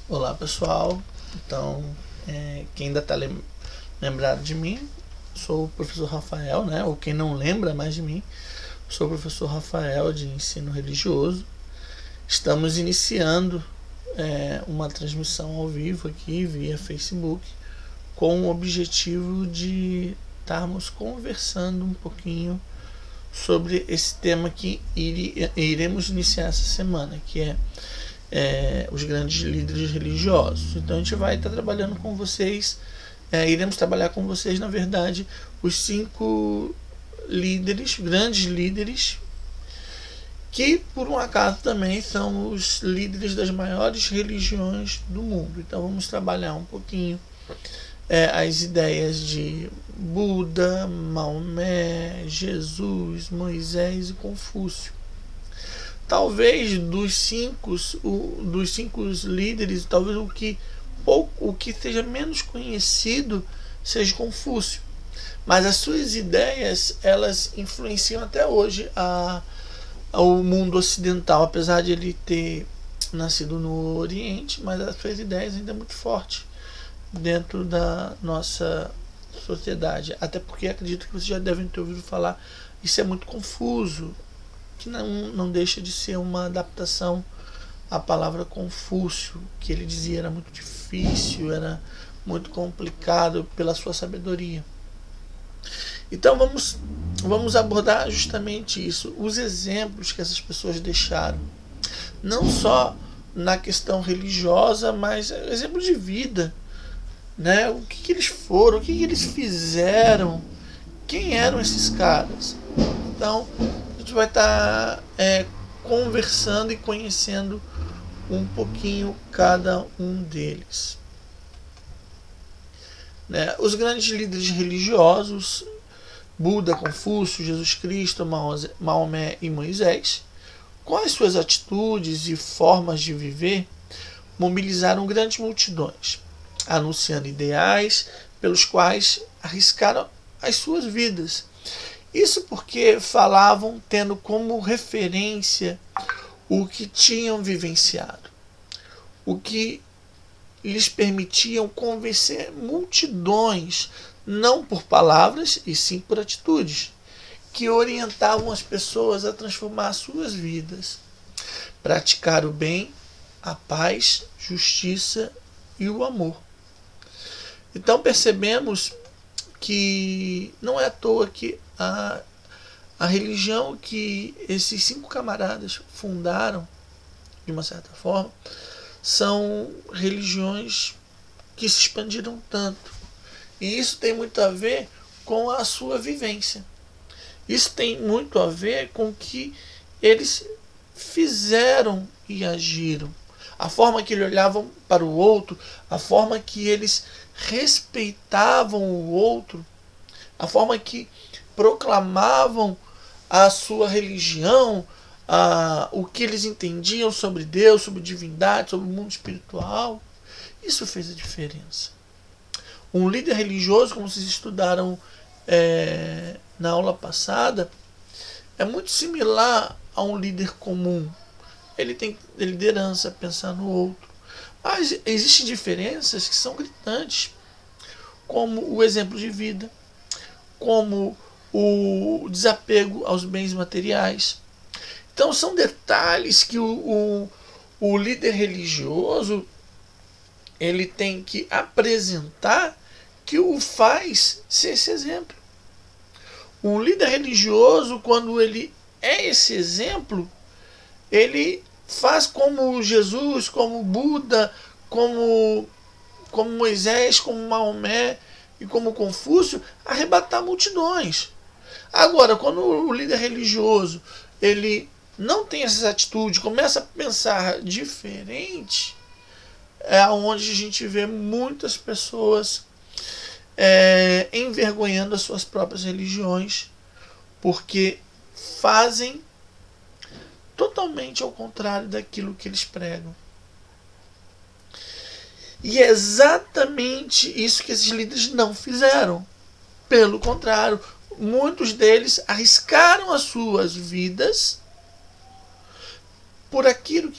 Olá pessoal, então quem ainda está lembrado de mim, sou o professor Rafael, né? Ou quem não lembra mais de mim, sou o professor Rafael de ensino religioso. Estamos iniciando uma transmissão ao vivo aqui via Facebook com o objetivo de estarmos conversando um pouquinho sobre esse tema que iremos iniciar essa semana, que é os grandes líderes religiosos. Então a gente vai estar trabalhando com vocês, iremos trabalhar com vocês, na verdade, os 5 líderes, grandes líderes, que por um acaso também são os líderes das maiores religiões do mundo. Então vamos trabalhar um pouquinho as ideias de Buda, Maomé, Jesus, Moisés e Confúcio. Talvez dos cinco líderes, talvez o que seja menos conhecido seja Confúcio. Mas as suas ideias, elas influenciam até hoje ao mundo ocidental, apesar de ele ter nascido no Oriente, mas as suas ideias ainda muito fortes dentro da nossa sociedade. Até porque acredito que vocês já devem ter ouvido falar, isso é muito confuso, que não deixa de ser uma adaptação à palavra Confúcio, que ele dizia era muito difícil, era muito complicado pela sua sabedoria. Então vamos abordar justamente isso, os exemplos que essas pessoas deixaram, não só na questão religiosa, mas exemplo de vida, né? O que eles foram, o que eles fizeram, quem eram esses caras. Então a gente vai estar conversando e conhecendo um pouquinho cada um deles. Né? Os grandes líderes religiosos, Buda, Confúcio, Jesus Cristo, Maomé e Moisés, com as suas atitudes e formas de viver, mobilizaram grandes multidões, anunciando ideais pelos quais arriscaram as suas vidas. Isso porque falavam tendo como referência o que tinham vivenciado, o que lhes permitiam convencer multidões, não por palavras, e sim por atitudes, que orientavam as pessoas a transformar suas vidas, praticar o bem, a paz, justiça e o amor. Então percebemos que não é à toa que a religião que esses 5 camaradas fundaram, de uma certa forma, são religiões que se expandiram tanto. E isso tem muito a ver com a sua vivência. Isso tem muito a ver com o que eles fizeram e agiram. A forma que eles olhavam para o outro, a forma que eles respeitavam o outro, a forma que proclamavam a sua religião, o que eles entendiam sobre Deus, sobre divindade, sobre o mundo espiritual. Isso fez a diferença. Um líder religioso, como vocês estudaram na aula passada, é muito similar a um líder comum. Ele tem liderança, pensar no outro. Mas existem diferenças que são gritantes, como o exemplo de vida, como o desapego aos bens materiais. Então são detalhes que o líder religioso ele tem que apresentar, que o faz ser esse exemplo. Um líder religioso, quando ele é esse exemplo, ele faz como Jesus, como Buda, como Moisés, como Maomé e como Confúcio, arrebatar multidões. Agora, quando o líder religioso ele não tem essas atitudes, começa a pensar diferente, é onde a gente vê muitas pessoas envergonhando as suas próprias religiões, porque fazem totalmente ao contrário daquilo que eles pregam. E é exatamente isso que esses líderes não fizeram. Pelo contrário, muitos deles arriscaram as suas vidas por aquilo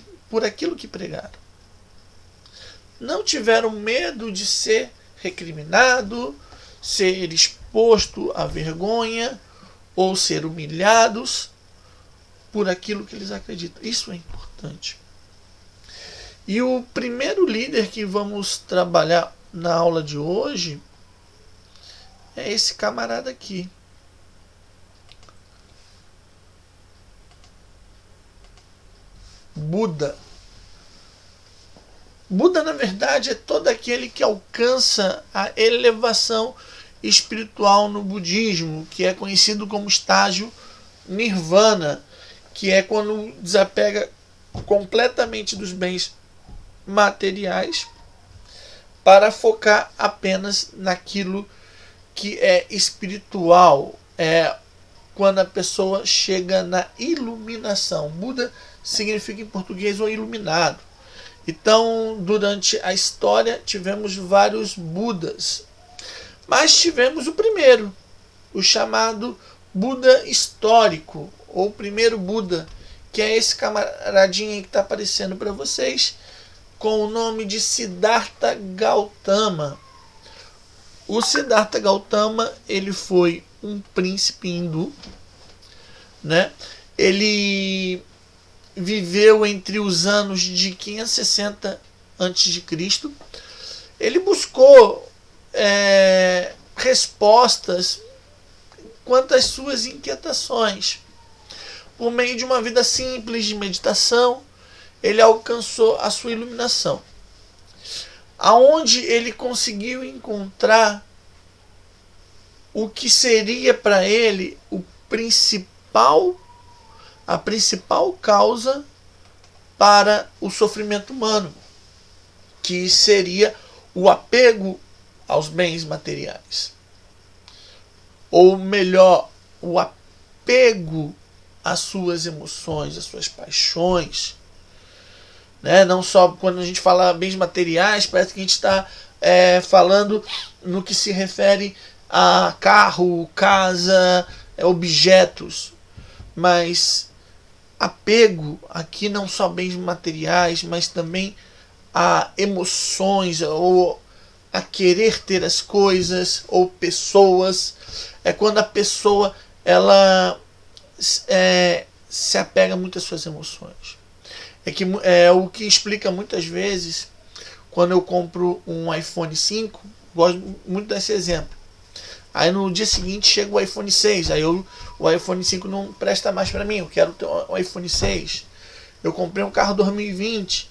que pregaram. não tiveram medo de ser recriminado, ser exposto à vergonha ou ser humilhados por aquilo que eles acreditam. Isso é importante. E o primeiro líder que vamos trabalhar na aula de hoje é esse camarada aqui. Buda. Buda, na verdade, é todo aquele que alcança a elevação espiritual no budismo, que é conhecido como estágio nirvana, que é quando desapega completamente dos bens materiais para focar apenas naquilo que é espiritual. É quando a pessoa chega na iluminação. Buda significa em português o iluminado. Então, durante a história, tivemos vários Budas. Mas tivemos o primeiro, o chamado Buda histórico, ou primeiro Buda, que é esse camaradinho que está aparecendo para vocês, com o nome de Siddhartha Gautama. O Siddhartha Gautama, ele foi um príncipe hindu, né? Ele viveu entre os anos de 560 a.C. Ele buscou respostas quanto às suas inquietações. Por meio de uma vida simples de meditação, ele alcançou a sua iluminação, aonde ele conseguiu encontrar o que seria para ele a principal causa para o sofrimento humano, que seria o apego aos bens materiais. Ou melhor, o apego às suas emoções, às suas paixões. Né? Não só quando a gente fala bens materiais, parece que a gente está falando no que se refere a carro, casa, objetos. Mas apego aqui não só bens materiais, mas também a emoções, ou a querer ter as coisas ou pessoas. É quando a pessoa ela se apega muito às suas emoções. É o que explica muitas vezes quando eu compro um iPhone 5, gosto muito desse exemplo. Aí no dia seguinte chega o iPhone 6, aí o iPhone 5 não presta mais para mim, eu quero ter o iPhone 6. Eu comprei um carro 2020,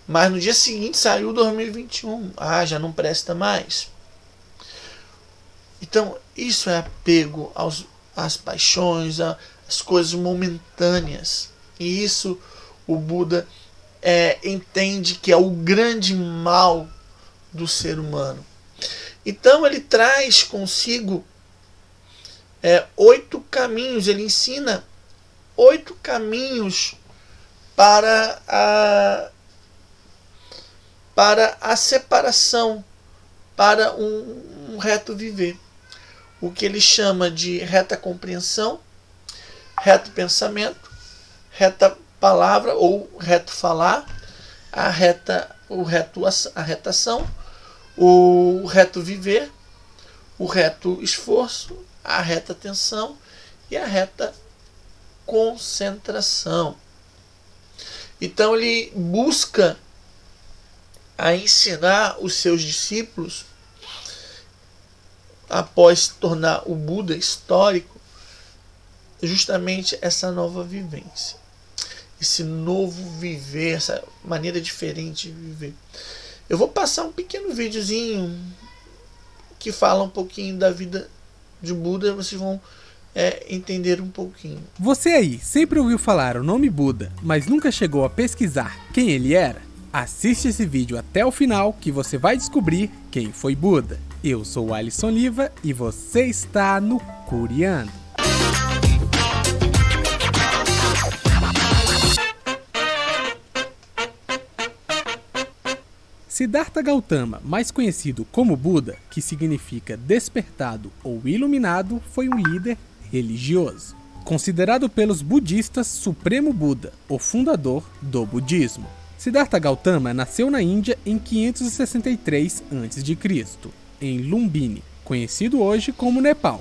mas no dia seguinte saiu 2021, já não presta mais. Então isso é apego às paixões, às coisas momentâneas. E isso o Buda entende que é o grande mal do ser humano. Então ele traz consigo 8 caminhos, ele ensina 8 caminhos para a separação, para um reto viver. O que ele chama de reta compreensão, reto pensamento, reta palavra ou reto falar, a reta ação, o reto viver, o reto esforço, a reta atenção e a reta concentração. Então ele busca a ensinar os seus discípulos, após se tornar o Buda histórico, justamente essa nova vivência, esse novo viver, essa maneira diferente de viver. Eu vou passar um pequeno videozinho que fala um pouquinho da vida de Buda, vocês vão entender um pouquinho. Você aí sempre ouviu falar o nome Buda, mas nunca chegou a pesquisar quem ele era? Assiste esse vídeo até o final que você vai descobrir quem foi Buda. Eu sou o Alisson Liva e você está no Curiando. Siddhartha Gautama, mais conhecido como Buda, que significa despertado ou iluminado, foi um líder religioso. Considerado pelos budistas Supremo Buda, o fundador do budismo. Siddhartha Gautama nasceu na Índia em 563 a.C., em Lumbini, conhecido hoje como Nepal.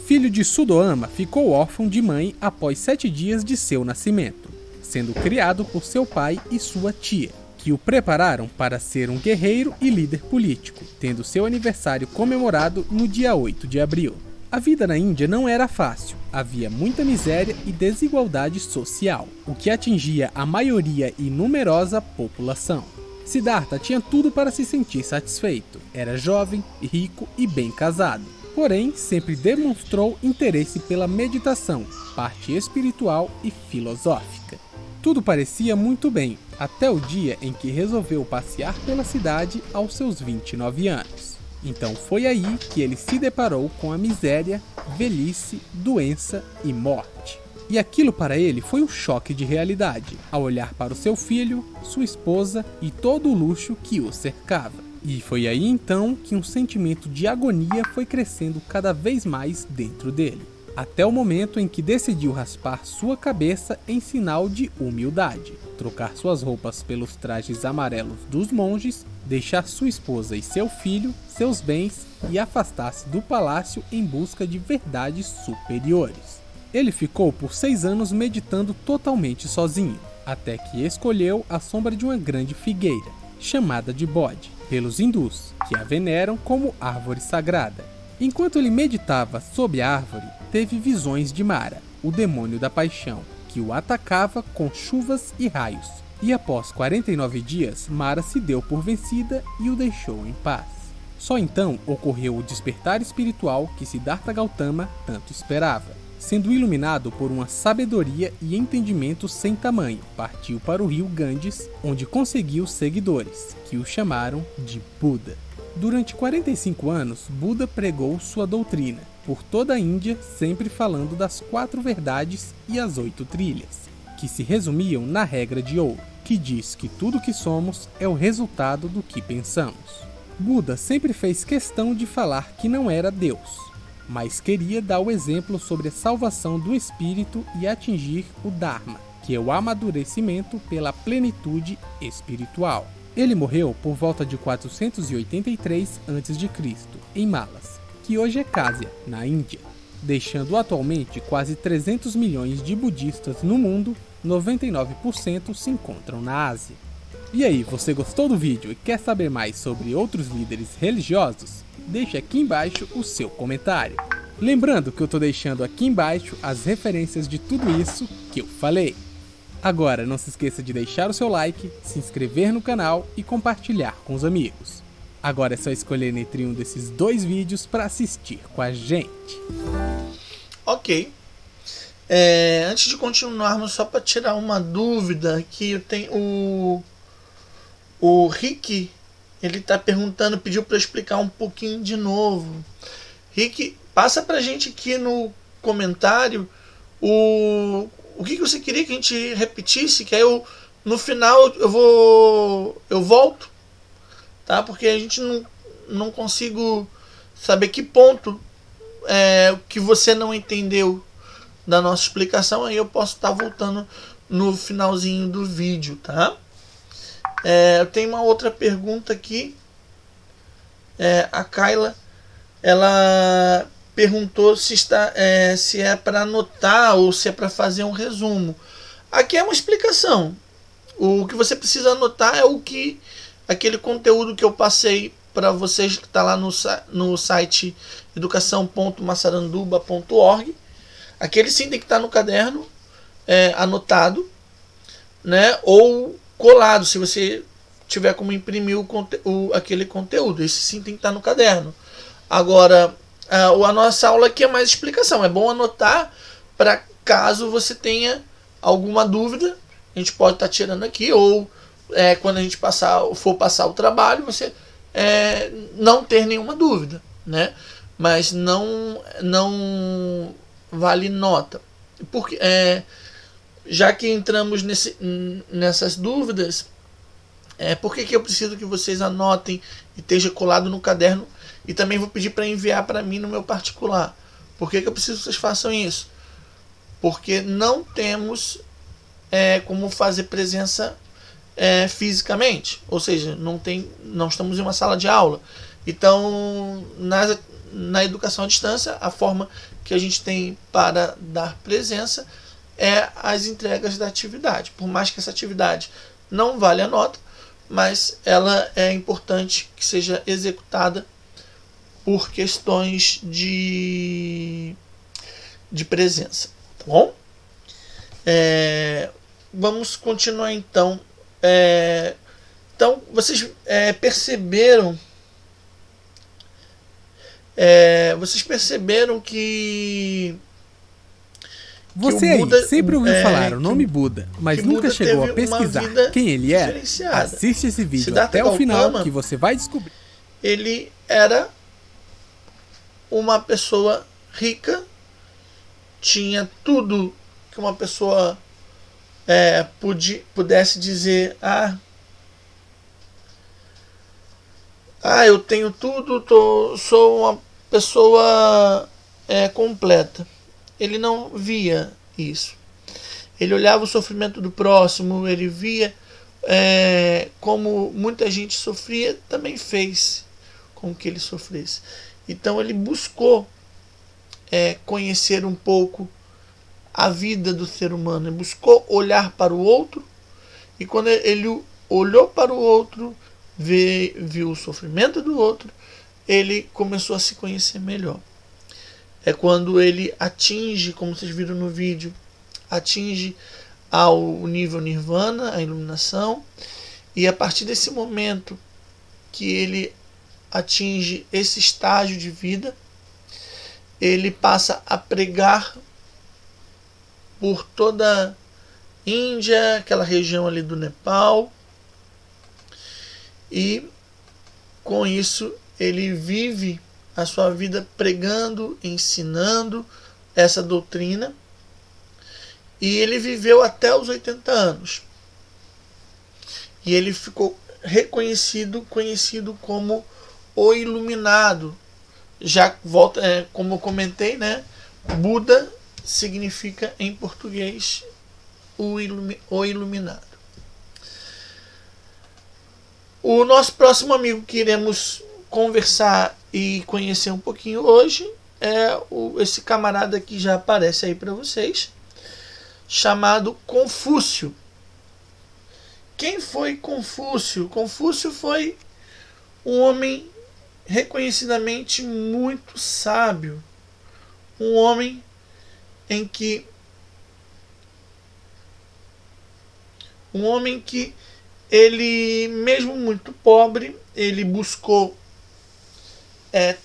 Filho de Sudoama, ficou órfão de mãe após 7 dias de seu nascimento, sendo criado por seu pai e sua tia, que o prepararam para ser um guerreiro e líder político, tendo seu aniversário comemorado no dia 8 de abril. A vida na Índia não era fácil, havia muita miséria e desigualdade social, o que atingia a maioria e numerosa população. Siddhartha tinha tudo para se sentir satisfeito, era jovem, rico e bem casado. Porém, sempre demonstrou interesse pela meditação, parte espiritual e filosófica. Tudo parecia muito bem, até o dia em que resolveu passear pela cidade aos seus 29 anos. Então foi aí que ele se deparou com a miséria, velhice, doença e morte. E aquilo para ele foi um choque de realidade, ao olhar para o seu filho, sua esposa e todo o luxo que o cercava. E foi aí então que um sentimento de agonia foi crescendo cada vez mais dentro dele, até o momento em que decidiu raspar sua cabeça em sinal de humildade, trocar suas roupas pelos trajes amarelos dos monges, deixar sua esposa e seu filho, seus bens e afastar-se do palácio em busca de verdades superiores. Ele ficou por 6 anos meditando totalmente sozinho, até que escolheu a sombra de uma grande figueira, chamada de Bodhi, pelos hindus, que a veneram como árvore sagrada. Enquanto ele meditava sob a árvore, teve visões de Mara, o demônio da paixão, que o atacava com chuvas e raios. E após 49 dias, Mara se deu por vencida e o deixou em paz. Só então ocorreu o despertar espiritual que Siddhartha Gautama tanto esperava. Sendo iluminado por uma sabedoria e entendimento sem tamanho, partiu para o rio Ganges, onde conseguiu seguidores, que o chamaram de Buda. Durante 45 anos, Buda pregou sua doutrina por toda a Índia, sempre falando das 4 verdades e as 8 trilhas, que se resumiam na regra de ouro, que diz que tudo que somos é o resultado do que pensamos. Buda sempre fez questão de falar que não era Deus, mas queria dar o exemplo sobre a salvação do espírito e atingir o Dharma, que é o amadurecimento pela plenitude espiritual. Ele morreu por volta de 483 a.C., em Malas, que hoje é Cásia, na Índia, deixando atualmente quase 300 milhões de budistas no mundo, 99% se encontram na Ásia. E aí, você gostou do vídeo e quer saber mais sobre outros líderes religiosos? Deixe aqui embaixo o seu comentário. Lembrando que eu estou deixando aqui embaixo as referências de tudo isso que eu falei. Agora, não se esqueça de deixar o seu like, se inscrever no canal e compartilhar com os amigos. Agora é só escolher entre um desses 2 vídeos para assistir com a gente. Ok. Antes de continuarmos, só para tirar uma dúvida aqui, eu tenho o Rick, ele tá perguntando, pediu para explicar um pouquinho de novo. Rick, passa pra gente aqui no comentário o que você queria que a gente repetisse, que aí no final eu volto, tá? Porque a gente não consigo saber que ponto que você não entendeu da nossa explicação, aí eu posso estar voltando no finalzinho do vídeo, tá? Eu tenho uma outra pergunta aqui. A Kayla, ela perguntou se é para anotar ou se é para fazer um resumo. Aqui é uma explicação. O que você precisa anotar é aquele conteúdo que eu passei para vocês, que está lá no site educação.massaranduba.org. Aquele sim tem que estar no caderno, anotado, né? Ou colado, se você tiver como imprimir aquele conteúdo. Esse sim tem que estar no caderno. Agora, a nossa aula aqui é mais explicação. É bom anotar para caso você tenha alguma dúvida, a gente pode estar tirando aqui, ou quando a gente for passar o trabalho, você não ter nenhuma dúvida, né? Mas não vale nota. Porque, já que entramos nessas dúvidas, por que eu preciso que vocês anotem e esteja colado no caderno, e também vou pedir para enviar para mim no meu particular. Por que eu preciso que vocês façam isso? Porque não temos como fazer presença fisicamente, ou seja, não estamos em uma sala de aula. Então, na educação à distância, a forma que a gente tem para dar presença é as entregas da atividade. Por mais que essa atividade não valha a nota, mas ela é importante que seja executada por questões de presença. Tá bom? Vamos continuar então. Então, vocês perceberam que você o Buda, aí sempre ouviu falar o nome Buda, mas nunca Buda chegou a teve uma pesquisar vida quem ele era? diferenciada. Assiste esse vídeo Siddhartha até o final Gautama, que você vai descobrir. Ele era uma pessoa rica, tinha tudo que uma pessoa pudesse dizer: eu tenho tudo, sou uma pessoa completa. Ele não via isso. Ele olhava o sofrimento do próximo, ele via como muita gente sofria, também fez com que ele sofresse. Então ele buscou conhecer um pouco a vida do ser humano, ele buscou olhar para o outro, e quando ele olhou para o outro, viu o sofrimento do outro, ele começou a se conhecer melhor. É quando ele atinge, como vocês viram no vídeo, atinge ao nível nirvana, a iluminação, e a partir desse momento que ele atinge esse estágio de vida, ele passa a pregar por toda a Índia, aquela região ali do Nepal, e com isso ele vive a sua vida pregando, ensinando essa doutrina, e ele viveu até os 80 anos. E ele ficou conhecido como o Iluminado. Já volta, como eu comentei, né? Buda significa em português o Iluminado. O nosso próximo amigo que iremos conversar e conhecer um pouquinho hoje é esse camarada que já aparece aí para vocês, chamado Confúcio. Quem foi Confúcio? Confúcio foi um homem reconhecidamente muito sábio, um homem que ele, mesmo muito pobre, ele buscou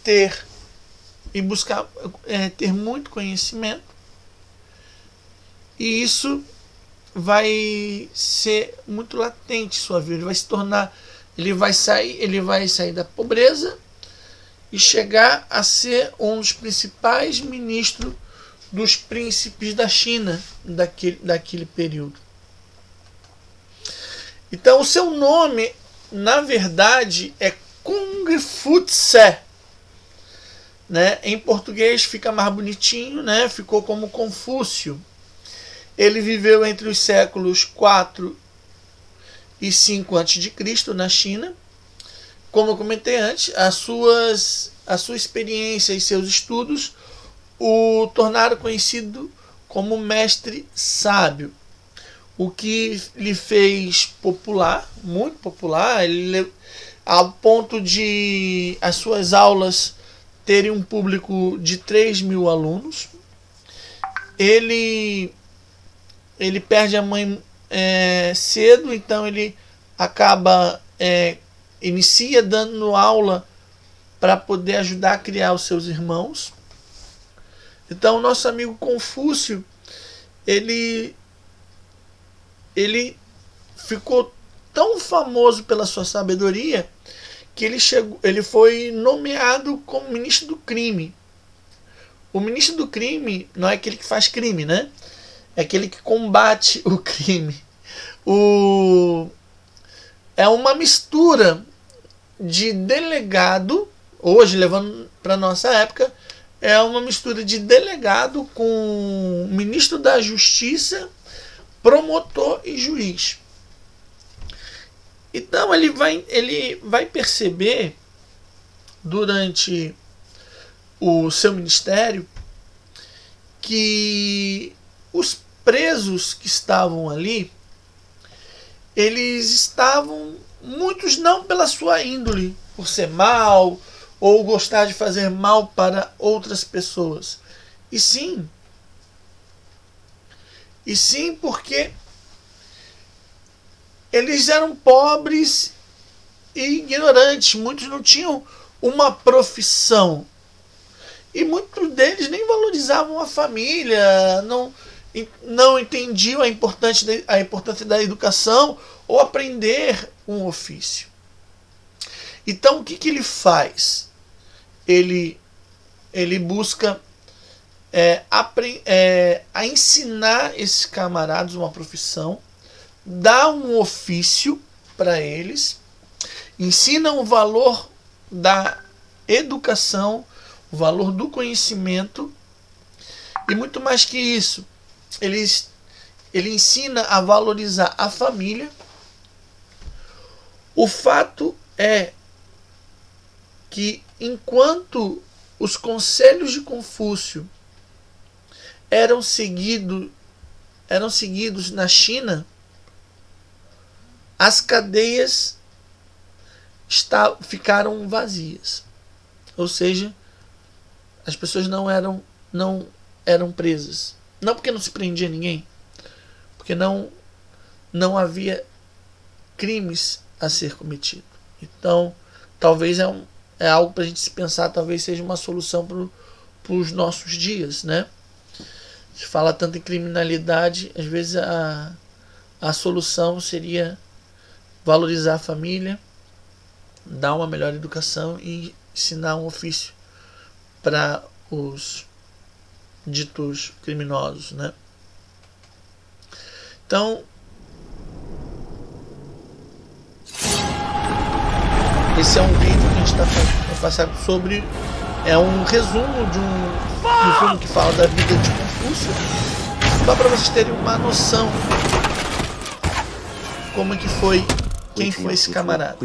ter muito conhecimento, e isso vai ser muito latente em sua vida. Ele vai se tornar, ele vai sair da pobreza e chegar a ser um dos principais ministros dos príncipes da China daquele período. Então o seu nome, na verdade, é Kung Fu Tse, né? Em português fica mais bonitinho, né? Ficou como Confúcio. Ele viveu entre os séculos 4 e 5 a.C. na China. Como eu comentei antes, a sua experiência e seus estudos o tornaram conhecido como mestre sábio, o que lhe fez popular, muito popular, ao ponto de as suas aulas terem um público de 3.000 alunos. Ele perde a mãe cedo, então ele inicia dando aula para poder ajudar a criar os seus irmãos. Então, o nosso amigo Confúcio, ele ficou tão famoso pela sua sabedoria que ele foi nomeado como ministro do crime. O ministro do crime não é aquele que faz crime, né? É aquele que combate o crime. É uma mistura de delegado, hoje levando para nossa época, é uma mistura de delegado com ministro da Justiça, promotor e juiz. Então ele vai perceber durante o seu ministério que os presos que estavam ali, eles estavam, muitos não pela sua índole, por ser mal ou gostar de fazer mal para outras pessoas, e sim porque eles eram pobres e ignorantes, muitos não tinham uma profissão. E muitos deles nem valorizavam a família, não entendiam a importância da educação ou aprender um ofício. Então o que ele faz? Ele busca a ensinar esses camaradas uma profissão, dá um ofício para eles, ensina o valor da educação, o valor do conhecimento, e muito mais que isso, ele ensina a valorizar a família. O fato é que enquanto os conselhos de Confúcio eram seguidos na China, as cadeias ficaram vazias. Ou seja, as pessoas não eram presas. Não porque não se prendia ninguém, porque não havia crimes a ser cometido. Então, talvez é algo para a gente se pensar, talvez seja uma solução para os nossos dias, né? Se fala tanto em criminalidade, às vezes a solução seria valorizar a família, dar uma melhor educação e ensinar um ofício para os ditos criminosos, né? Então, esse é um vídeo que a gente está passando sobre, é um resumo de um filme que fala da vida de Confúcio, só para vocês terem uma noção como que foi, quem foi esse camarada.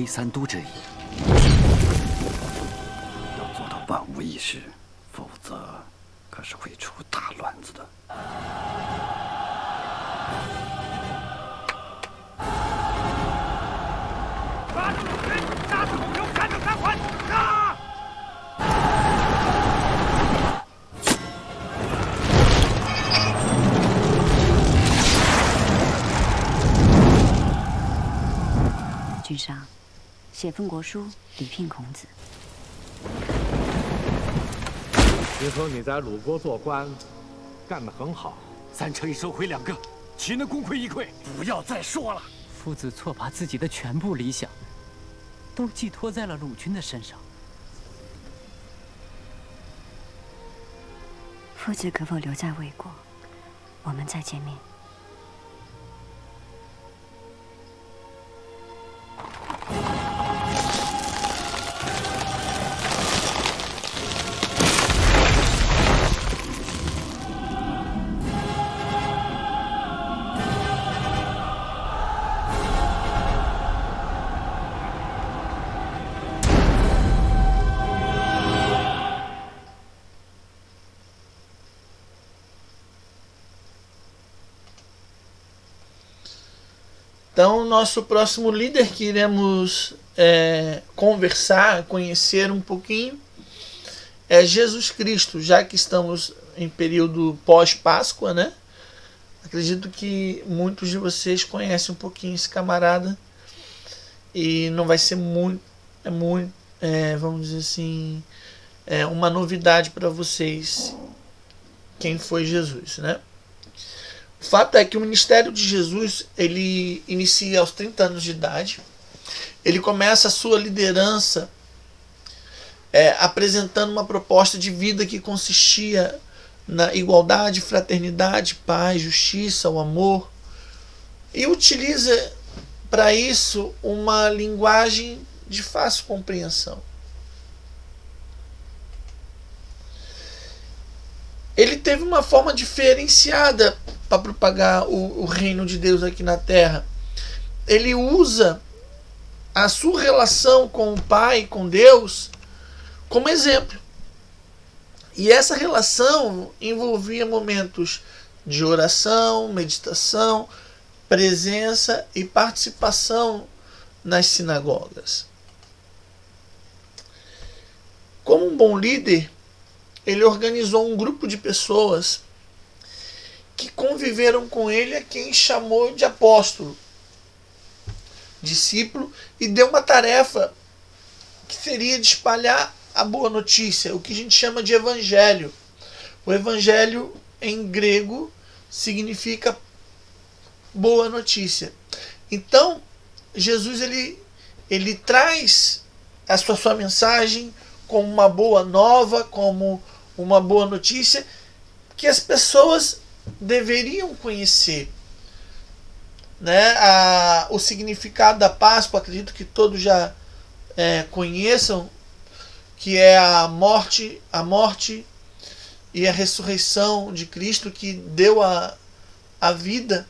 Então, nosso próximo líder que iremos conversar, conhecer um pouquinho, é Jesus Cristo, já que estamos em período pós-Páscoa, né? Acredito que muitos de vocês conhecem um pouquinho esse camarada e não vai ser vamos dizer assim, uma novidade para vocês quem foi Jesus, né? O fato é que o ministério de Jesus, ele inicia aos 30 anos de idade. Ele começa a sua liderança apresentando uma proposta de vida que consistia na igualdade, fraternidade, paz, justiça, o amor. E utiliza para isso uma linguagem de fácil compreensão. Ele teve uma forma diferenciada para propagar o reino de Deus aqui na Terra. Ele usa a sua relação com o Pai, com Deus, como exemplo. E essa relação envolvia momentos de oração, meditação, presença e participação nas sinagogas. Como um bom líder, ele organizou um grupo de pessoas que conviveram com ele, a quem chamou de apóstolo, discípulo, e deu uma tarefa que seria de espalhar a boa notícia, o que a gente chama de evangelho. O evangelho em grego significa boa notícia. Então, Jesus ele traz a sua mensagem como uma boa nova, como uma boa notícia que as pessoas deveriam conhecer. Né? O significado da Páscoa, acredito que todos já conheçam, que é a morte e a ressurreição de Cristo, que deu a vida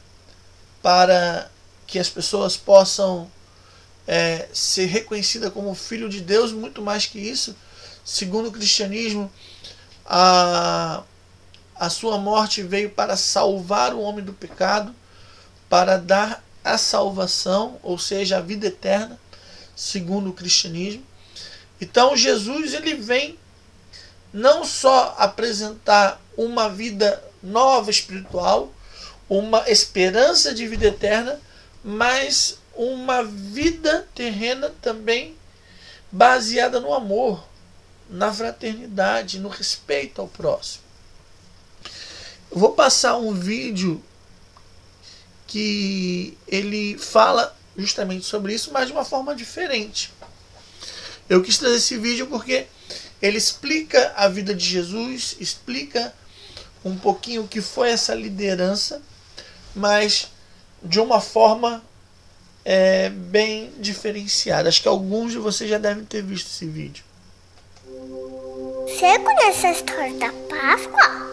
para que as pessoas possam ser reconhecidas como filho de Deus. Muito mais que isso, segundo o cristianismo, a sua morte veio para salvar o homem do pecado, para dar a salvação, ou seja, a vida eterna, segundo o cristianismo. Então Jesus ele vem não só apresentar uma vida nova espiritual, uma esperança de vida eterna, mas uma vida terrena também baseada no amor, na fraternidade, no respeito ao próximo. Eu vou passar um vídeo que ele fala justamente sobre isso, mas de uma forma diferente. Eu quis trazer esse vídeo porque ele explica a vida de Jesus, explica um pouquinho o que foi essa liderança, mas de uma forma bem diferenciada. Acho que alguns de vocês já devem ter visto esse vídeo. Você conhece a história da Páscoa?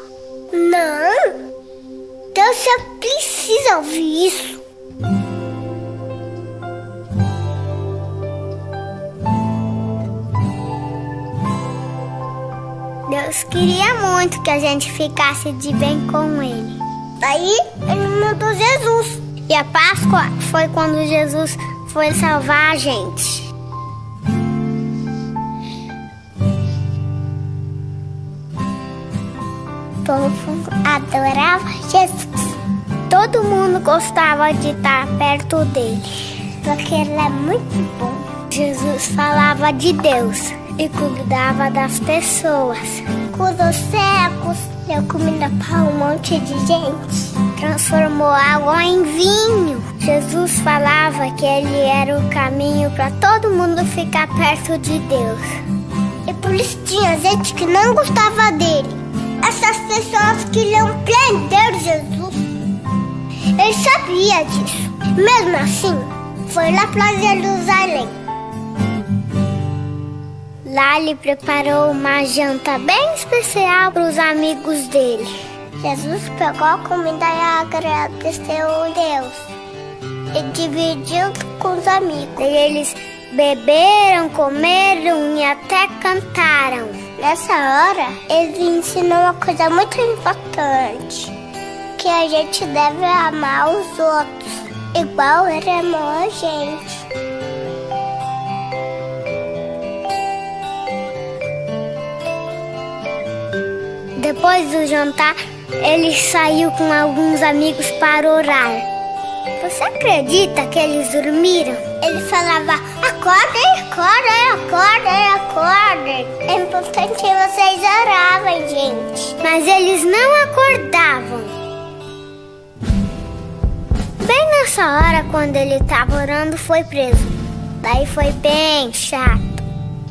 Não? Então você precisa ouvir isso. Deus queria muito que a gente ficasse de bem com Ele. Daí Ele mandou Jesus. E a Páscoa foi quando Jesus foi salvar a gente. O povo adorava Jesus. Todo mundo gostava de estar perto dele, porque ele é muito bom. Jesus falava de Deus e cuidava das pessoas. Curou cegos, deu comida para um monte de gente, transformou água em vinho. Jesus falava que ele era o caminho para todo mundo ficar perto de Deus. E por isso tinha gente que não gostava dele. Essas pessoas queriam prender Jesus. Ele sabia disso. Mesmo assim, foi lá para Jerusalém. Lá ele preparou uma janta bem especial para os amigos dele. Jesus pegou a comida e agradeceu a Deus e dividiu com os amigos. E eles beberam, comeram e até cantaram. Nessa hora, ele ensinou uma coisa muito importante, que a gente deve amar os outros, igual ele amou a gente. Depois do jantar, ele saiu com alguns amigos para orar. Você acredita que eles dormiram? Ele falava: acordem, acordem, acordem, acordem. É importante que vocês orarem, gente. Mas eles não acordavam. Bem nessa hora, quando ele estava orando, foi preso. Daí foi bem chato.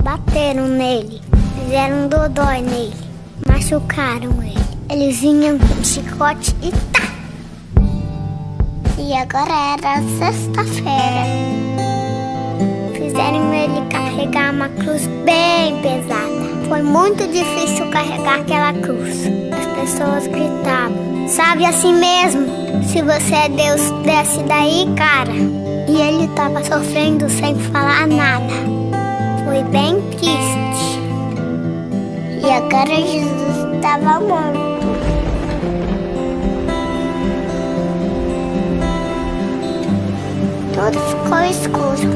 Bateram nele, fizeram um dodói nele, machucaram ele. Eles vinham com chicote e tá! E agora era sexta-feira. Fizeram ele carregar uma cruz bem pesada. Foi muito difícil carregar aquela cruz. As pessoas gritavam: sabe assim mesmo? Se você é Deus, desce daí, cara. E ele estava sofrendo sem falar nada. Foi bem triste. E agora Jesus estava morto. Tudo ficou escuro.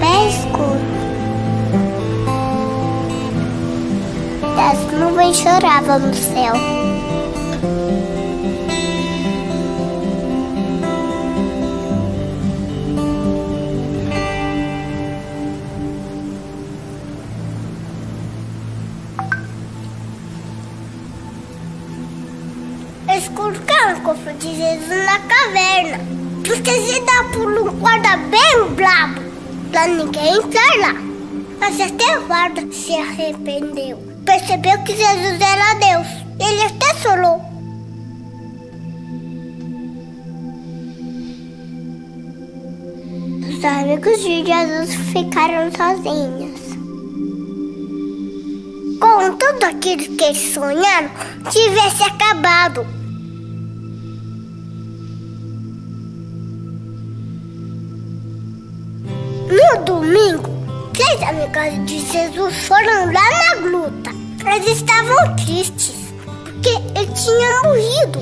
Bem escuro. As nuvens choravam no céu. Eles colocaram o cofre de Jesus na caverna, porque se dá por um guarda bem brabo, pra ninguém entrar lá. Mas até o guarda se arrependeu. Percebeu que Jesus era Deus. Ele até chorou. Os amigos de Jesus ficaram sozinhos. Com tudo aquilo que eles sonharam, tivesse acabado. No domingo, 3 amigos de Jesus foram lá na gruta. Eles estavam tristes, porque ele tinha morrido.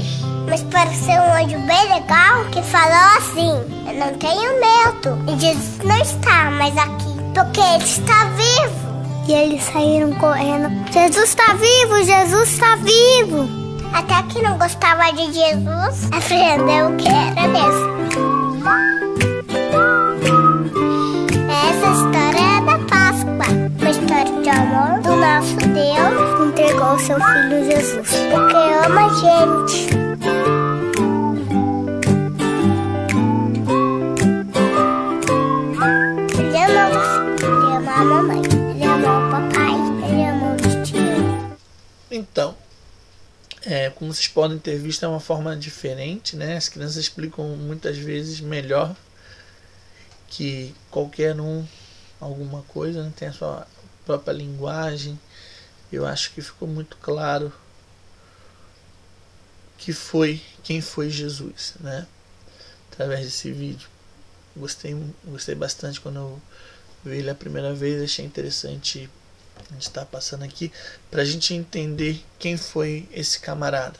Mas pareceu um anjo bem legal que falou assim: eu não tenho medo. E Jesus não está mais aqui, porque ele está vivo. E eles saíram correndo: Jesus está vivo, Jesus está vivo. Até que não gostava de Jesus, aprendeu que era mesmo. Essa história é da Páscoa, uma história de amor do nosso Deus que entregou seu Filho Jesus, porque ama a gente. Ele ama você, ele ama a mamãe, ele ama o papai, ele ama o tio. Então, como vocês podem ter visto, é uma forma diferente, né? As crianças explicam muitas vezes melhor que qualquer um alguma coisa, né? Tem a sua própria linguagem. Eu acho que ficou muito claro quem foi Jesus, né? Através desse vídeo. Gostei bastante quando eu vi ele a primeira vez, achei interessante a gente estar passando aqui para a gente entender quem foi esse camarada.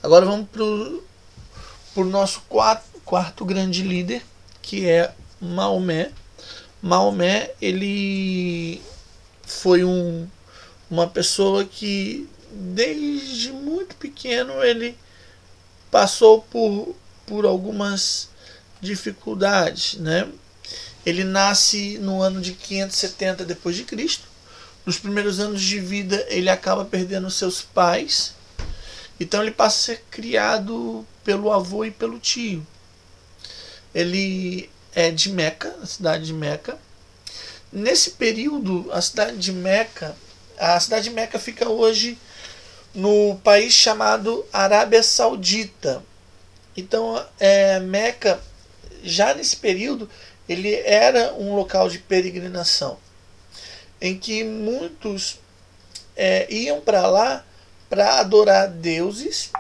Agora vamos pro nosso quarto grande líder, que é Maomé. Maomé, ele foi uma pessoa que desde muito pequeno ele passou por algumas dificuldades, né? Ele nasce no ano de 570 depois de Cristo. Nos primeiros anos de vida ele acaba perdendo seus pais. Então ele passa a ser criado pelo avô e pelo tio. Ele é de Meca, a cidade de Meca. Nesse período, a cidade de Meca fica hoje no país chamado Arábia Saudita. Então, Meca, já nesse período, ele era um local de peregrinação, em que muitos iam para lá para adorar deuses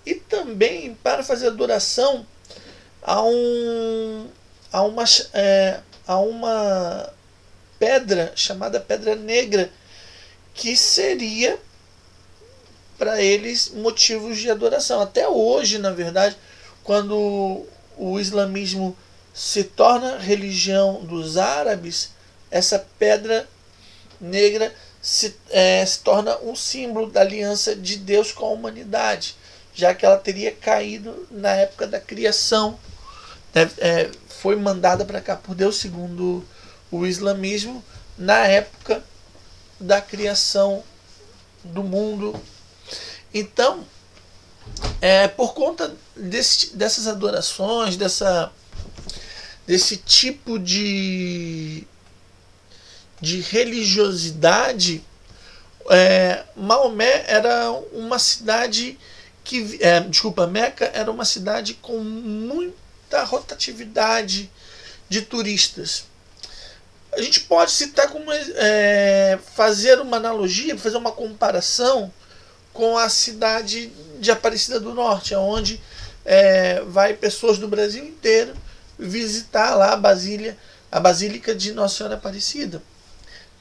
e também para fazer adoração a uma pedra chamada Pedra Negra, que seria para eles motivos de adoração. Até hoje, na verdade, quando o islamismo se torna religião dos árabes, essa Pedra Negra se torna um símbolo da aliança de Deus com a humanidade, já que ela teria caído na época da criação. Foi mandada para cá por Deus, segundo o islamismo, na época da criação do mundo. Então, por conta dessas adorações, desse tipo de religiosidade, Maomé era uma cidade Meca era uma cidade com muita rotatividade de turistas. A gente pode citar fazer uma analogia, fazer uma comparação com a cidade de Aparecida do Norte, onde vai pessoas do Brasil inteiro visitar lá a Basílica de Nossa Senhora Aparecida.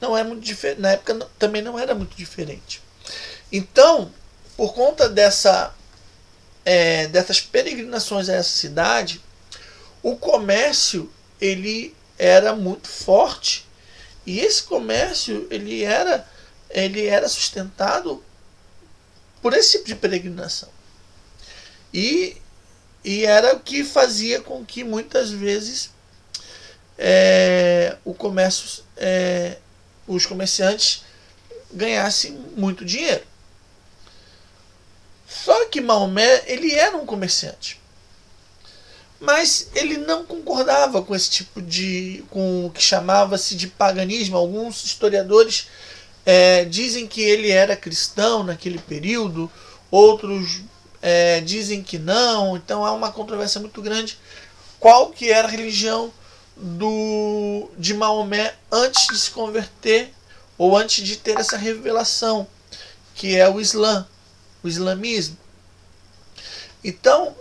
Não é muito diferente, na época também não era muito diferente. Então, por conta dessas peregrinações a essa cidade, o comércio ele era muito forte, e esse comércio ele era sustentado por esse tipo de peregrinação, e era o que fazia com que muitas vezes o comércio, os comerciantes ganhassem muito dinheiro. Só que Maomé ele era um comerciante, mas ele não concordava com esse tipo com o que chamava-se de paganismo. Alguns historiadores dizem que ele era cristão naquele período, outros dizem que não. Então há uma controvérsia muito grande qual que era a religião de Maomé antes de se converter, ou antes de ter essa revelação, que é o Islã, o islamismo. Então,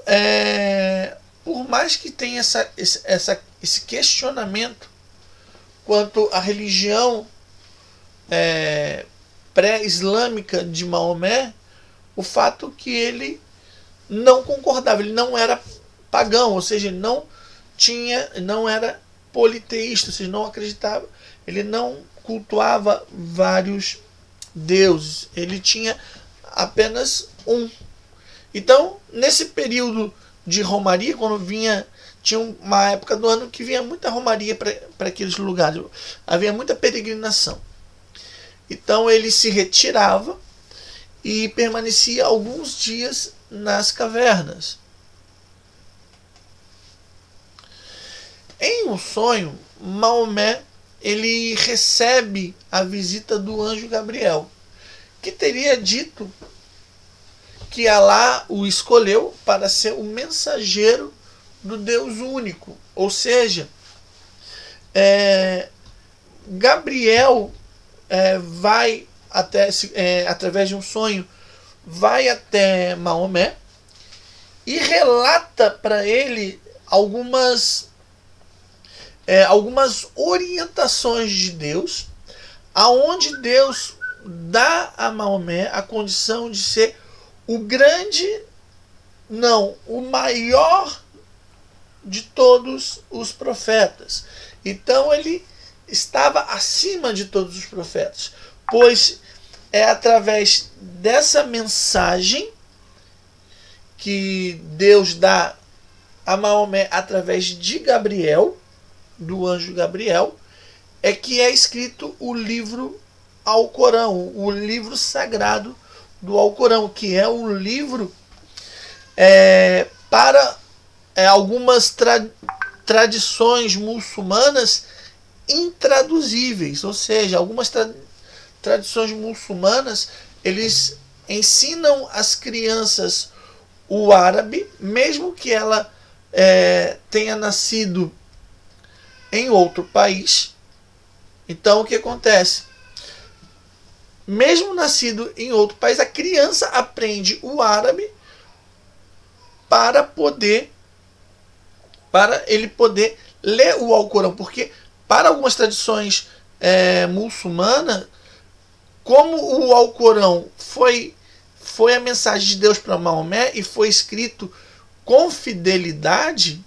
por mais que tenha esse questionamento quanto à religião pré-islâmica de Maomé, o fato que ele não concordava, ele não era pagão, ou seja, ele não era politeísta, ou seja, não acreditava, ele não cultuava vários deuses, ele tinha apenas um. Então, nesse período de romaria, quando tinha uma época do ano que vinha muita romaria para aqueles lugares, havia muita peregrinação. Então ele se retirava e permanecia alguns dias nas cavernas. Em um sonho, Maomé ele recebe a visita do anjo Gabriel, que teria dito que Alá o escolheu para ser o mensageiro do Deus único. Ou seja, Gabriel vai através de um sonho, vai até Maomé e relata para ele algumas orientações de Deus, aonde Deus dá a Maomé a condição de ser o maior de todos os profetas. Então ele estava acima de todos os profetas, pois é através dessa mensagem que Deus dá a Maomé através de Gabriel, do anjo Gabriel, que é escrito o livro Alcorão, o livro sagrado do Alcorão, que é um livro para algumas tradições muçulmanas intraduzíveis, ou seja, algumas tradições muçulmanas eles ensinam às crianças o árabe, mesmo que ela tenha nascido em outro país. Então o que acontece? Mesmo nascido em outro país, a criança aprende o árabe para ele poder ler o Alcorão, porque para algumas tradições muçulmanas, como o Alcorão foi a mensagem de Deus para Maomé e foi escrito com fidelidade,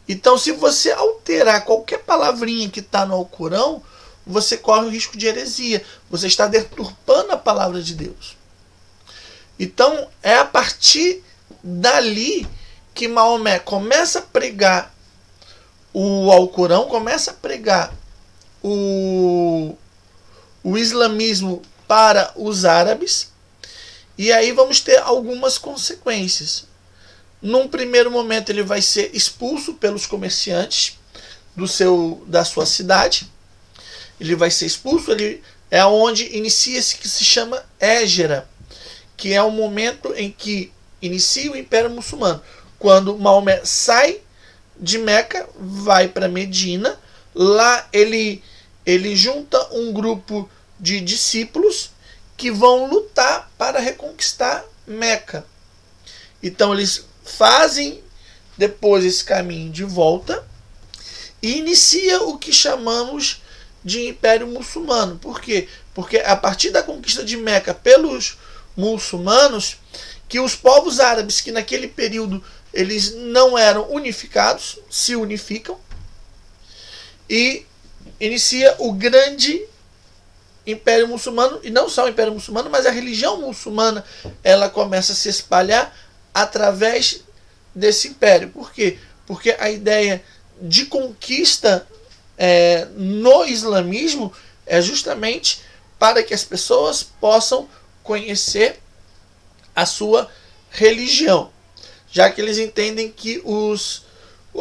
então se você alterar qualquer palavrinha que está no Alcorão, você corre o risco de heresia, você está deturpando a palavra de Deus. Então é a partir dali que Maomé começa a pregar o Alcorão, começa a pregar o islamismo para os árabes, e aí vamos ter algumas consequências. Num primeiro momento ele vai ser expulso pelos comerciantes da sua cidade. Ele vai ser expulso, é onde inicia-se que se chama Hégera, que é o momento em que inicia o Império Muçulmano. Quando Maomé sai de Meca, vai para Medina, lá ele junta um grupo de discípulos que vão lutar para reconquistar Meca. Então eles fazem depois esse caminho de volta e inicia o que chamamos de Império Muçulmano. Por quê? Porque a partir da conquista de Meca pelos muçulmanos, que os povos árabes, que naquele período eles não eram unificados, se unificam e inicia o grande Império Muçulmano. E não só o Império Muçulmano, mas a religião muçulmana, ela começa a se espalhar através desse império. Por quê? Porque a ideia de conquista no islamismo é justamente para que as pessoas possam conhecer a sua religião, já que eles entendem que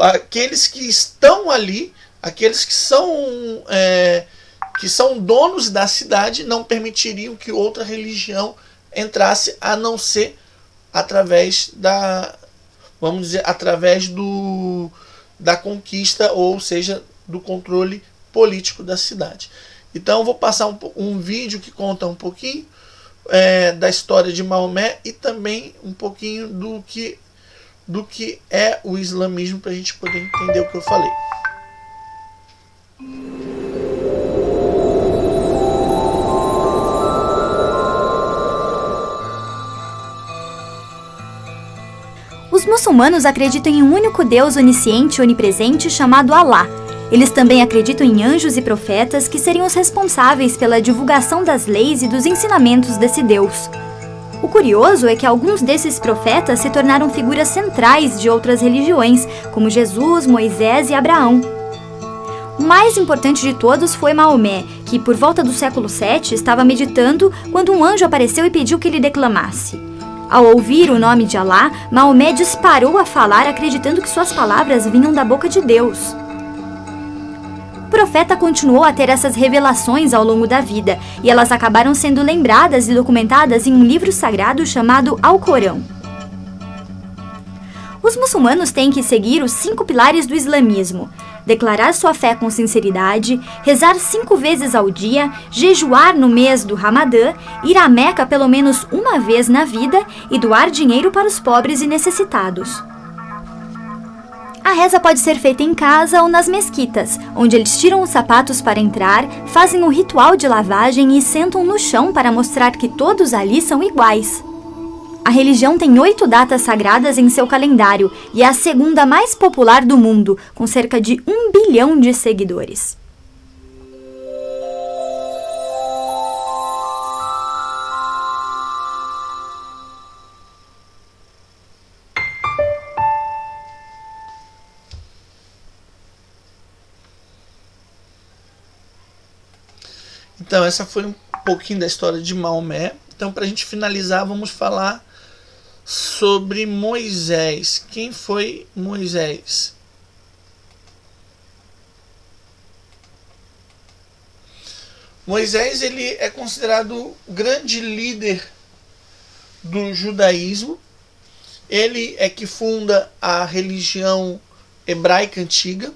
aqueles que estão ali, aqueles que são donos da cidade, não permitiriam que outra religião entrasse, a não ser através da conquista, ou seja, do controle político da cidade. Então eu vou passar um vídeo que conta um pouquinho da história de Maomé e também um pouquinho do que é o islamismo, para a gente poder entender o que eu falei. Os muçulmanos acreditam em um único Deus onisciente e onipresente chamado Alá. Eles também acreditam em anjos e profetas que seriam os responsáveis pela divulgação das leis e dos ensinamentos desse Deus. O curioso é que alguns desses profetas se tornaram figuras centrais de outras religiões, como Jesus, Moisés e Abraão. O mais importante de todos foi Maomé, que por volta do século VII estava meditando quando um anjo apareceu e pediu que ele declamasse. Ao ouvir o nome de Alá, Maomé disparou a falar, acreditando que suas palavras vinham da boca de Deus. O profeta continuou a ter essas revelações ao longo da vida, e elas acabaram sendo lembradas e documentadas em um livro sagrado chamado Alcorão. Os muçulmanos têm que seguir os 5 pilares do islamismo: declarar sua fé com sinceridade, rezar 5 vezes ao dia, jejuar no mês do Ramadã, ir à Meca pelo menos uma vez na vida e doar dinheiro para os pobres e necessitados. A reza pode ser feita em casa ou nas mesquitas, onde eles tiram os sapatos para entrar, fazem o ritual de lavagem e sentam no chão para mostrar que todos ali são iguais. A religião tem 8 datas sagradas em seu calendário e é a segunda mais popular do mundo, com cerca de 1 bilhão de seguidores. Então essa foi um pouquinho da história de Maomé. Então, para a gente finalizar, vamos falar sobre Moisés. Quem foi Moisés? Moisés, ele é considerado o grande líder do judaísmo. Ele é que funda a religião hebraica antiga.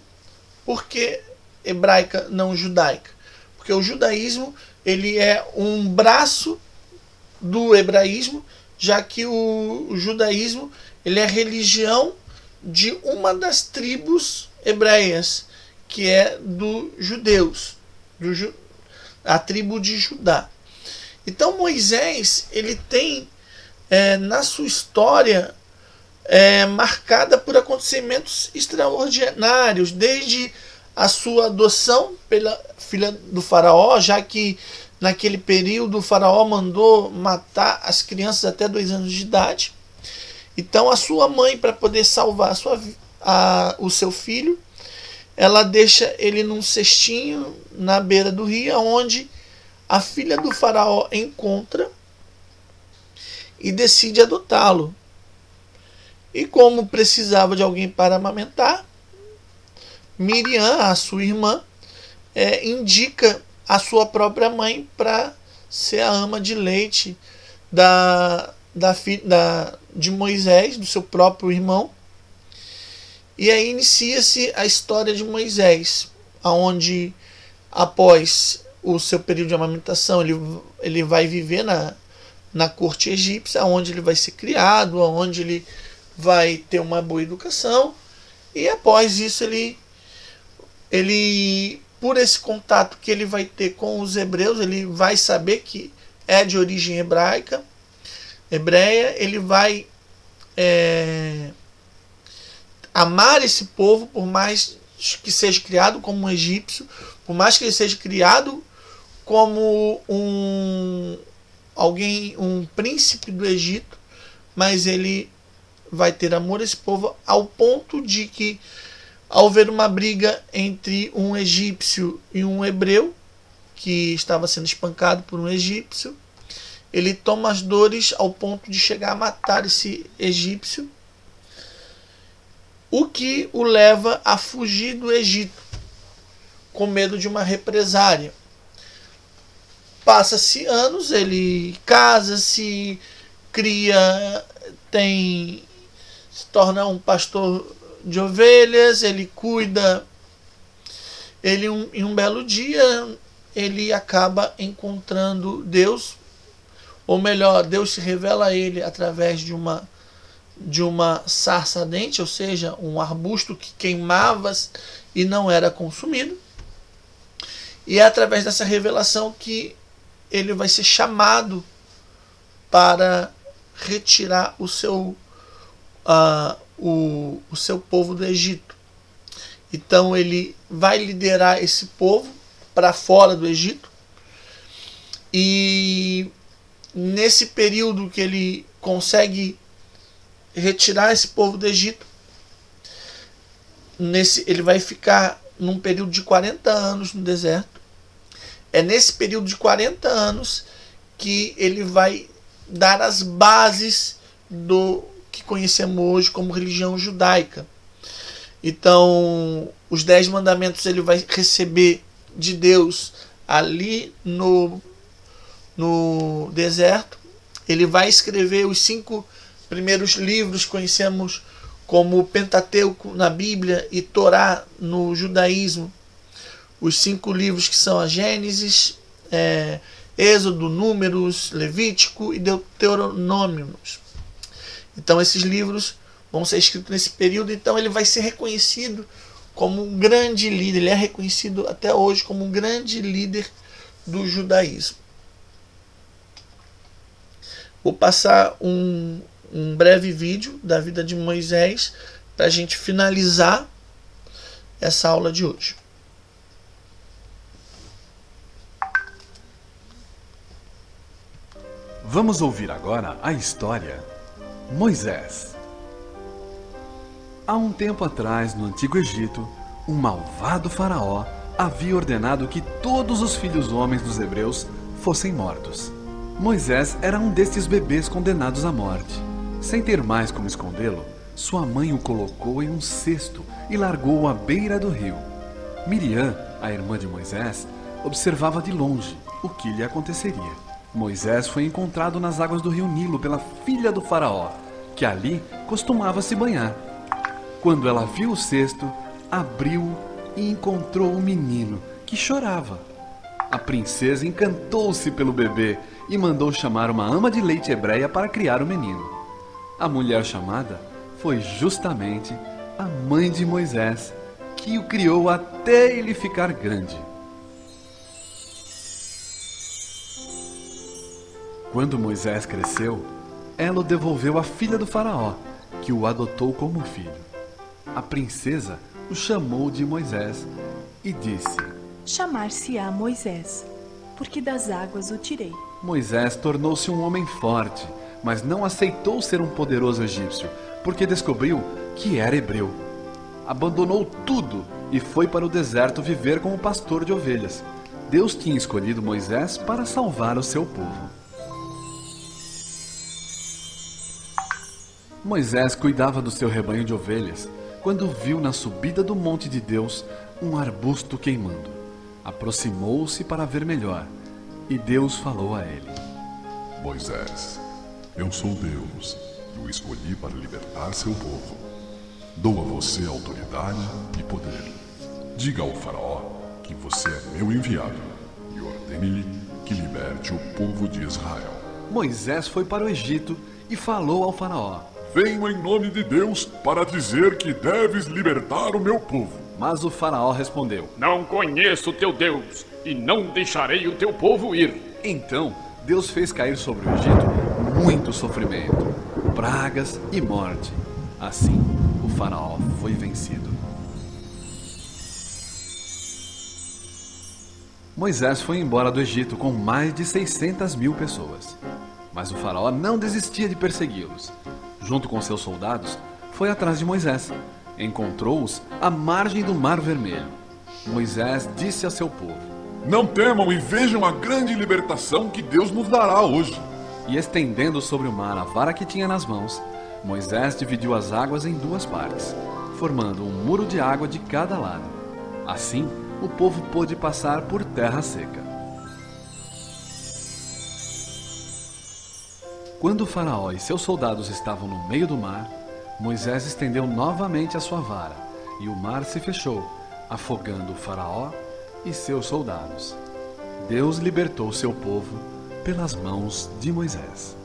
Por que hebraica, não judaica? Porque o judaísmo, ele é um braço do hebraísmo, já que o judaísmo, ele é a religião de uma das tribos hebreias, que é dos judeus, a tribo de Judá. Então Moisés, ele tem na sua história marcada por acontecimentos extraordinários, desde a sua adoção pela filha do faraó, já que naquele período o faraó mandou matar as crianças até 2 anos de idade. Então a sua mãe, para poder salvar o seu filho, ela deixa ele num cestinho na beira do rio, onde a filha do faraó encontra e decide adotá-lo. E como precisava de alguém para amamentar, Miriam, a sua irmã, indica a sua própria mãe para ser a ama de leite de Moisés, do seu próprio irmão. E aí inicia-se a história de Moisés, onde após o seu período de amamentação ele vai viver na corte egípcia, onde ele vai ser criado, onde ele vai ter uma boa educação, e após isso ele por esse contato que ele vai ter com os hebreus, ele vai saber que é de origem hebreia, ele vai amar esse povo, por mais que seja criado como um egípcio, por mais que ele seja criado como um príncipe do Egito, mas ele vai ter amor a esse povo ao ponto de que, ao ver uma briga entre um egípcio e um hebreu, que estava sendo espancado por um egípcio, ele toma as dores ao ponto de chegar a matar esse egípcio, o que o leva a fugir do Egito, com medo de uma represária. Passa-se anos, ele casa-se, cria, se torna um pastor de ovelhas, ele cuida. Em um belo dia, ele acaba encontrando Deus, ou melhor, Deus se revela a ele através de uma sarça ardente, ou seja, um arbusto que queimava e não era consumido. E é através dessa revelação que ele vai ser chamado para retirar o seu povo do Egito. Então ele vai liderar esse povo para fora do Egito, e nesse período que ele consegue retirar esse povo do Egito, ele vai ficar num período de 40 anos no deserto. É nesse período de 40 anos que ele vai dar as bases do que conhecemos hoje como religião judaica. Então, os 10 mandamentos ele vai receber de Deus ali no deserto. Ele vai escrever os 5 primeiros livros que conhecemos como Pentateuco na Bíblia e Torá no judaísmo. Os 5 livros que são a Gênesis, Êxodo, Números, Levítico e Deuteronômio. Então esses livros vão ser escritos nesse período. Então ele vai ser reconhecido como um grande líder. Ele é reconhecido até hoje como um grande líder do judaísmo. Vou passar um breve vídeo da vida de Moisés para a gente finalizar essa aula de hoje. Vamos ouvir agora a história Moisés. Há um tempo atrás, no Antigo Egito, um malvado faraó havia ordenado que todos os filhos homens dos hebreus fossem mortos. Moisés era um destes bebês condenados à morte. Sem ter mais como escondê-lo, sua mãe o colocou em um cesto e largou-o à beira do rio. Miriam, a irmã de Moisés, observava de longe o que lhe aconteceria. Moisés foi encontrado nas águas do rio Nilo pela filha do faraó, que ali costumava se banhar. Quando ela viu o cesto, abriu e encontrou o menino, que chorava. A princesa encantou-se pelo bebê e mandou chamar uma ama de leite hebreia para criar o menino. A mulher chamada foi justamente a mãe de Moisés, que o criou até ele ficar grande. Quando Moisés cresceu, ela o devolveu à filha do faraó, que o adotou como filho. A princesa o chamou de Moisés e disse: Chamar-se-á Moisés, porque das águas o tirei. Moisés tornou-se um homem forte, mas não aceitou ser um poderoso egípcio, porque descobriu que era hebreu. Abandonou tudo e foi para o deserto viver como pastor de ovelhas. Deus tinha escolhido Moisés para salvar o seu povo. Moisés cuidava do seu rebanho de ovelhas quando viu na subida do monte de Deus um arbusto queimando. Aproximou-se para ver melhor e Deus falou a ele: Moisés, eu sou Deus e o escolhi para libertar seu povo. Dou a você autoridade e poder. Diga ao faraó que você é meu enviado e ordene-lhe que liberte o povo de Israel. Moisés foi para o Egito e falou ao faraó: venho em nome de Deus para dizer que deves libertar o meu povo. Mas o faraó respondeu: Não conheço o teu Deus e não deixarei o teu povo ir. Então Deus fez cair sobre o Egito muito sofrimento, pragas e morte. Assim, o faraó foi vencido. Moisés foi embora do Egito com mais de 600.000 pessoas. Mas o faraó não desistia de persegui-los. Junto com seus soldados, foi atrás de Moisés. Encontrou-os à margem do Mar Vermelho. Moisés disse a seu povo: Não temam e vejam a grande libertação que Deus nos dará hoje. E estendendo sobre o mar a vara que tinha nas mãos, Moisés dividiu as águas em 2 partes, formando um muro de água de cada lado. Assim, o povo pôde passar por terra seca. Quando o faraó e seus soldados estavam no meio do mar, Moisés estendeu novamente a sua vara, e o mar se fechou, afogando o faraó e seus soldados. Deus libertou seu povo pelas mãos de Moisés.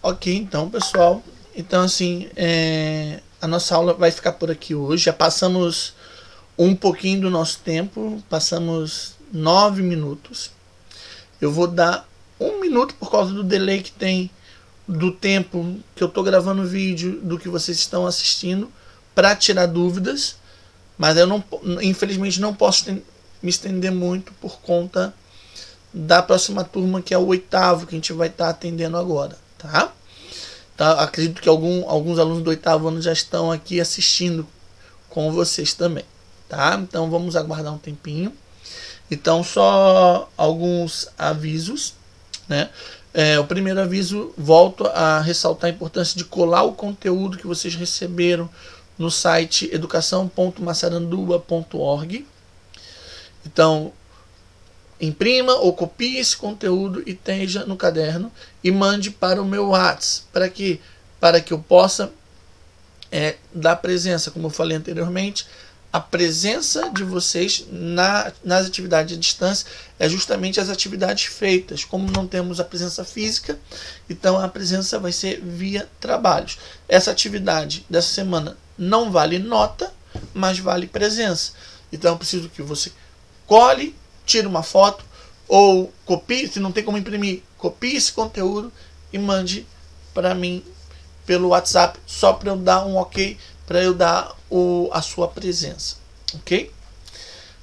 Ok, então, pessoal. Então, assim, a nossa aula vai ficar por aqui hoje. Já passamos um pouquinho do nosso tempo. Passamos 9 minutos. Eu vou dar 1 minuto por causa do delay que tem do tempo que eu estou gravando o vídeo, do que vocês estão assistindo, para tirar dúvidas. Mas eu não, infelizmente não posso me estender muito por conta da próxima turma, que é o 8º, que a gente vai estar atendendo agora. Tá? Tá, acredito que alguns alunos do 8º ano já estão aqui assistindo com vocês também, tá? Então vamos aguardar um tempinho. Então só alguns avisos, né? O primeiro aviso, volto a ressaltar a importância de colar o conteúdo que vocês receberam no site educação.massaranduba.org. Então imprima ou copie esse conteúdo e esteja no caderno e mande para o meu WhatsApp, para que eu possa dar presença, como eu falei anteriormente. A presença de vocês nas atividades à distância é justamente as atividades feitas. Como não temos a presença física, então a presença vai ser via trabalhos. Essa atividade dessa semana não vale nota, mas vale presença. Então eu preciso que você cole, tire uma foto ou copie, se não tem como imprimir, copie esse conteúdo e mande para mim pelo WhatsApp, só para eu dar um ok, para eu dar a sua presença, ok?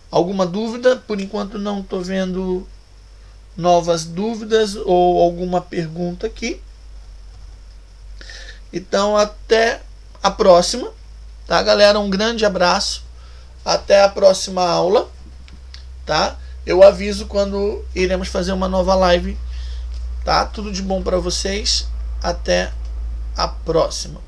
Alguma dúvida? Por enquanto não estou vendo novas dúvidas ou alguma pergunta aqui. Então até a próxima, tá, galera? Um grande abraço, até a próxima aula, tá? Eu aviso quando iremos fazer uma nova live, tá? Tudo de bom para vocês. Até a próxima.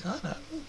Caralho.